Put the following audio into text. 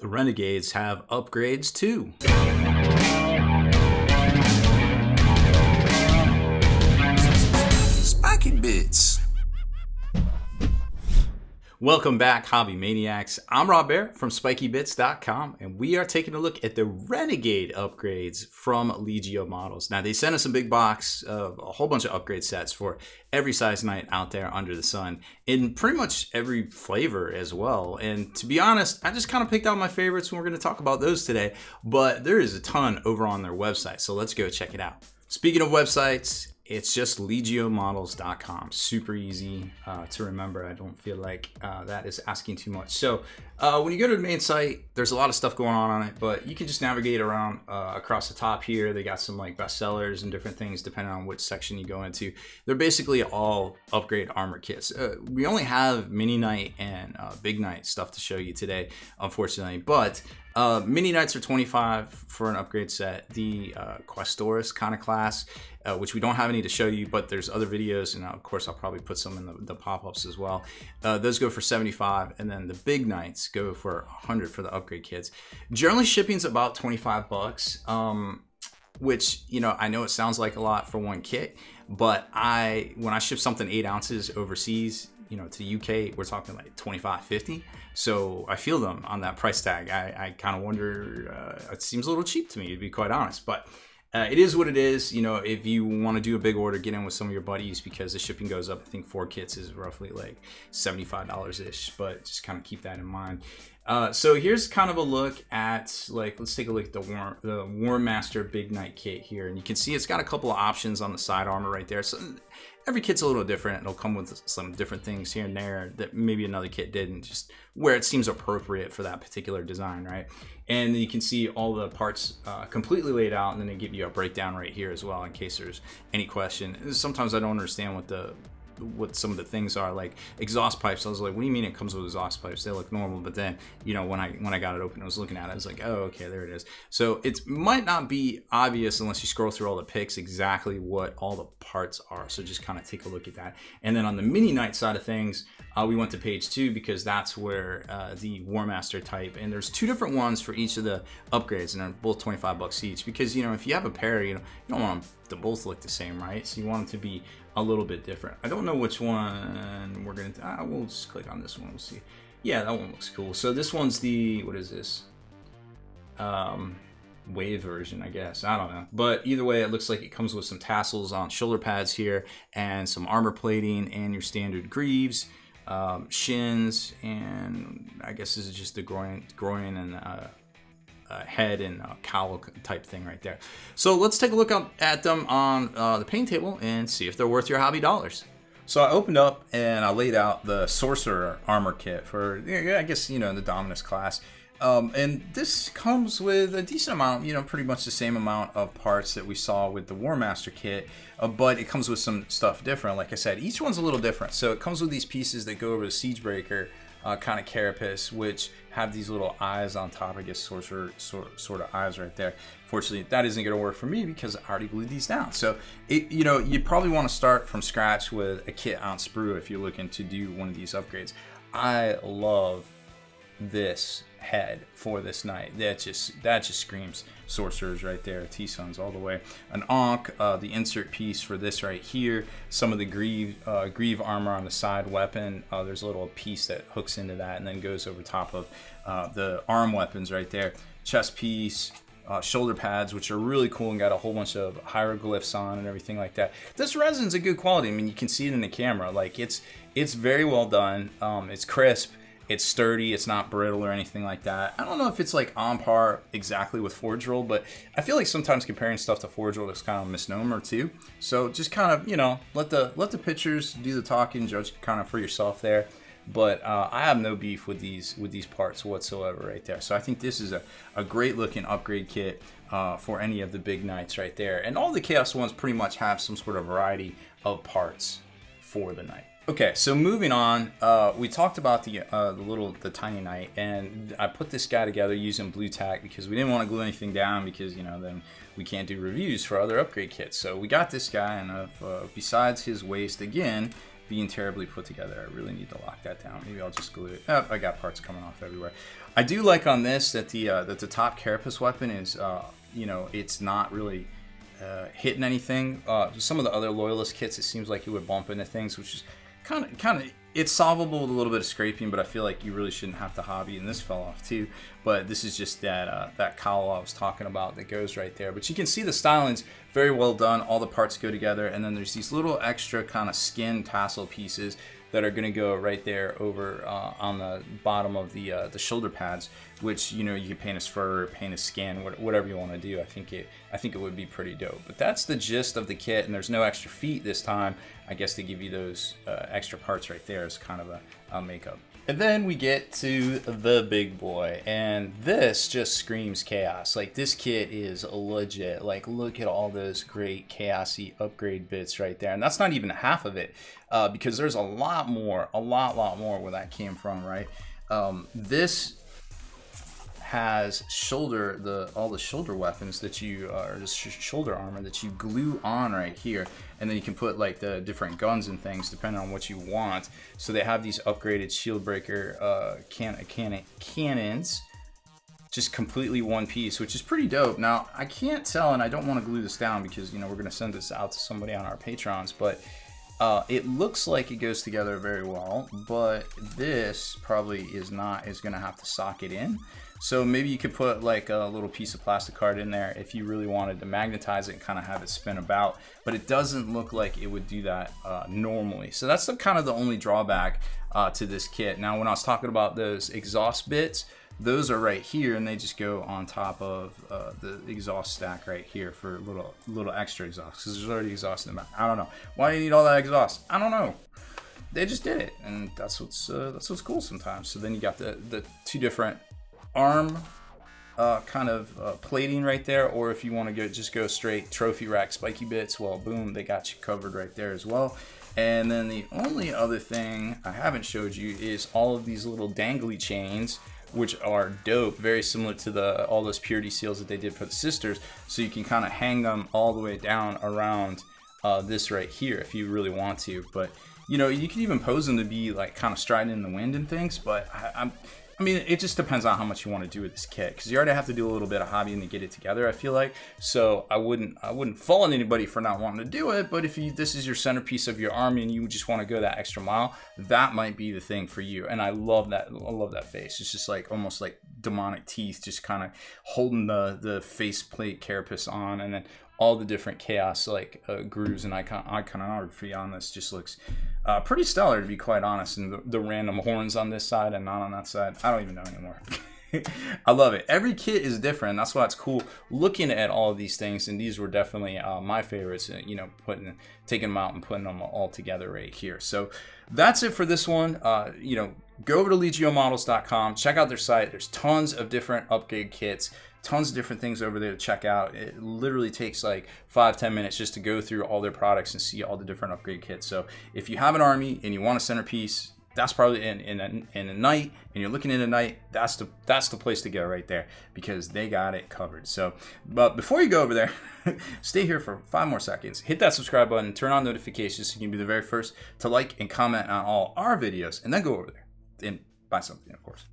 The Renegades have upgrades too. Spiky Bits. Welcome back, Hobby Maniacs. I'm Rob Bear from SpikyBits.com, and we are taking a look at the Renegade upgrades from Legio models. Now, they sent us a big box of a whole bunch of upgrade sets for every size knight out there under the sun, in pretty much every flavor as well. And to be honest, I just kind of picked out my favorites, and we're going to talk about those today. But there is a ton over on their website, so let's go check it out. Speaking of websites, it's just legiomodels.com. Super easy to remember. I don't feel like that is asking too much. So when you go to the main site, there's a lot of stuff going on it, but you can just navigate around across the top here. They got some like bestsellers and different things depending on which section you go into. They're basically all upgrade armor kits. We only have mini knight and big knight stuff to show you today, unfortunately, but mini knights are $25 for an upgrade set. The Questoris kind of class, which we don't have any to show you, but there's other videos, and of course I'll probably put some in the pop-ups as well. Those go for $75, and then the big knights go for $100 for the upgrade kits. Generally shipping's about $25, which, you know, I know it sounds like a lot for one kit, but when I ship something 8 ounces overseas, you know, to the UK, we're talking like $25.50. So I feel them on that price tag. I kind of wonder, it seems a little cheap to me, to be quite honest, but it is what it is. You know, if you want to do a big order, get in with some of your buddies because the shipping goes up. I think 4 kits is roughly like $75-ish, but just kind of keep that in mind. So here's kind of a look at, like, let's take a look at the War Master Big Knight kit here. And you can see it's got a couple of options on the side armor right there. So every kit's a little different. It'll come with some different things here and there that maybe another kit didn't, just where it seems appropriate for that particular design, right? And you can see all the parts completely laid out, and then they give you a breakdown right here as well in case there's any question. Sometimes I don't understand what some of the things are, like exhaust pipes. I was like, what do you mean it comes with exhaust pipes? They look normal. But then, you know, when I got it open, I was looking at it, I was like, oh, okay, there it is. So it might not be obvious unless you scroll through all the pics exactly what all the parts are. So just kind of take a look at that. And then on the mini knight side of things, we went to page 2 because that's where the War Master type, and there's 2 different ones for each of the upgrades, and they're both $25 each, because, you know, if you have a pair, you don't want them to both look the same, right? So you want them to be a little bit different. I don't know which one we're gonna we'll just click on this one. We'll see. Yeah, that one looks cool. So this one's the, what is this, wave version, I guess. I don't know, but either way, it looks like it comes with some tassels on shoulder pads here, and some armor plating, and your standard greaves, shins, and I guess this is just the groin and head and cowl type thing right there. So let's take a look at them on the paint table and see if they're worth your hobby dollars. So I opened up and I laid out the Sorcerer Armor Kit for, I guess, you know, the Dominus class. And this comes with a decent amount, you know, pretty much the same amount of parts that we saw with the War Master kit, but it comes with some stuff different. Like I said, each one's a little different. So it comes with these pieces that go over the Siegebreaker kind of carapace, which have these little eyes on top. I guess sorcerer sort of eyes right there. Fortunately, that isn't going to work for me because I already glued these down. So you know, you probably want to start from scratch with a kit on sprue if you're looking to do one of these upgrades. I love this head for this knight. That just screams sorcerers right there. T-Sons all the way. An Ankh, the insert piece for this right here. Some of the greave armor on the side weapon. There's a little piece that hooks into that and then goes over top of the arm weapons right there. Chest piece. Shoulder pads, which are really cool and got a whole bunch of hieroglyphs on and everything like that. This resin's a good quality. I mean, you can see it in the camera. Like, it's very well done. It's crisp. It's sturdy. It's not brittle or anything like that. I don't know if it's like on par exactly with Forge Roll, but I feel like sometimes comparing stuff to Forge Roll is kind of a misnomer too. So just kind of, you know, let the pictures do the talking, judge kind of for yourself there. But I have no beef with these parts whatsoever right there. So I think this is a great looking upgrade kit for any of the big knights right there. And all the Chaos ones pretty much have some sort of variety of parts for the knight. Okay, so moving on, we talked about the tiny knight, and I put this guy together using blue tack because we didn't want to glue anything down because, you know, then we can't do reviews for other upgrade kits. So we got this guy, and besides his waist, again, being terribly put together. I really need to lock that down. Maybe I'll just glue it. Oh, I got parts coming off everywhere. I do like on this that the top carapace weapon is, you know, it's not really hitting anything. Some of the other Loyalist kits, it seems like you would bump into things, which is kind of it's solvable with a little bit of scraping, but I feel like you really shouldn't have to hobby, and this fell off too. But this is just that cowl I was talking about that goes right there. But you can see the styling's very well done. All the parts go together, and then there's these little extra kind of skin tassel pieces that are going to go right there over on the bottom of the shoulder pads, which, you know, you can paint as fur, paint as skin, whatever you want to do. I think it would be pretty dope. But that's the gist of the kit, and there's no extra feet this time. I guess they give you those extra parts right there as kind of a makeup. And then we get to the big boy, and this just screams chaos. Like, this kit is legit. Like, look at all those great chaosy upgrade bits right there. And that's not even half of it, because there's a lot more where that came from, right? This has all the shoulder weapons that you or shoulder armor that you glue on right here, and then you can put like the different guns and things depending on what you want. So they have these upgraded shield breaker cannons, just completely one piece, which is pretty dope. Now I can't tell, and I don't want to glue this down because, you know, we're going to send this out to somebody on our Patrons, but it looks like it goes together very well, but this probably is going to have to socket in. So maybe you could put like a little piece of plastic card in there if you really wanted to magnetize it and kind of have it spin about, but it doesn't look like it would do that normally. So that's kind of the only drawback to this kit. Now, when I was talking about those exhaust bits, those are right here, and they just go on top of the exhaust stack right here for a little extra exhaust, because there's already exhaust in the back. I don't know why you need all that exhaust. I don't know. They just did it, and that's what's cool sometimes. So then you got the two different arm kind of plating right there, or if you want to just go straight trophy rack spiky bits, well, boom, they got you covered right there as well. And then the only other thing I haven't showed you is all of these little dangly chains, which are dope, very similar to all those purity seals that they did for the sisters. So you can kind of hang them all the way down around this right here if you really want to. But, you know, you can even pose them to be like kind of striding in the wind and things, but I mean, it just depends on how much you want to do with this kit, because you already have to do a little bit of hobbying to get it together, I feel like. So I wouldn't fault anybody for not wanting to do it, but if this is your centerpiece of your army and you just want to go that extra mile, that might be the thing for you. And I love that. I love that face. It's just like almost like demonic teeth, just kind of holding the faceplate carapace on, and then all the different chaos like grooves and iconography on this just looks pretty stellar, to be quite honest. And the random horns on this side and not on that side, I don't even know anymore. I love it. Every kit is different. That's why it's cool looking at all of these things, and these were definitely my favorites, you know, taking them out and putting them all together right here. So that's it for this one. You know, go over to legiomodels.com, check out their site. There's tons of different upgrade kits, tons of different things over there to check out. It literally takes like 5-10 minutes just to go through all their products and see all the different upgrade kits. So if you have an army and you want a centerpiece, that's probably in a night, and you're looking in a night, that's the place to go right there, because they got it covered. So, but before you go over there, stay here for 5 more seconds, hit that subscribe button, turn on notifications so you can be the very first to like and comment on all our videos, and then go over there and buy something, of course.